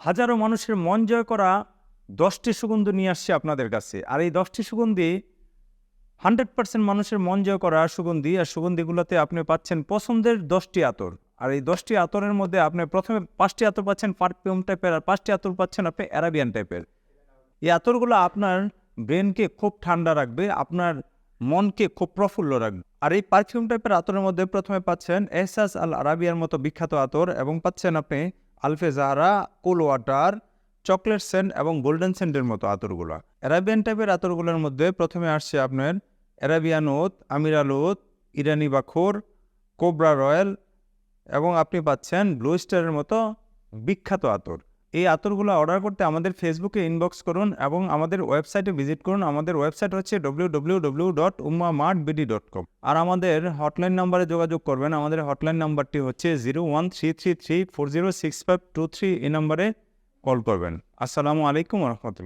হাজারো মানুষের মন জয় করা 10টি সুগন্ধি নিয়ে আসছে আপনাদের কাছে। আর এই 10টি সুগন্ধি 100% মানুষের মন জয় করা সুগন্ধি। আর সুগন্ধিগুলোতে আপনি পাচ্ছেন পছন্দের 10টি আতর। আর এই 10টি আতরের মধ্যে আপনি প্রথমে 5টি আতর পাচ্ছেন পারফিউম টাইপের, আর 5টি আতর পাচ্ছেন আপনি অ্যারাবিয়ান টাইপের। এই আতরগুলো আপনার ব্রেনকে খুব ঠান্ডা রাখবে, আপনার মনকে খুব প্রফুল্ল রাখবে। আর এই পারফিউম টাইপের আতরের মধ্যে প্রথমে পাচ্ছেন এহসাস আল আরাবিয়ার মতো বিখ্যাত আতর, এবং পাচ্ছেন আপনি আলফে জাহরা, কুল ওয়াটার, চকলেট সেন্ট এবং গোল্ডেন সেন্টের মতো আতরগুলো। অ্যারাবিয়ান টাইপের আতরগুলোর মধ্যে প্রথমে আসছে আপনার অ্যারাবিয়ান ওত, আমিরাল ওত, ইরানি বাখর, কোবরা রয়্যাল, এবং আপনি পাচ্ছেন ব্লু স্টারের মতো বিখ্যাত আতর। এই আতরগুলো অর্ডার করতে আমাদের ফেসবুকে ইনবক্স করুন এবং আমাদের ওয়েবসাইটে ভিজিট করুন। আমাদের ওয়েবসাইট হচ্ছে www.ummamartbd.com। আর আমাদের হটলাইন নাম্বারে যোগাযোগ করবেন। আমাদের হটলাইন নাম্বারটি হচ্ছে 01333406523। এই নাম্বারে কল করবেন। আসসালামু আলাইকুম রহমতুল্লাহ।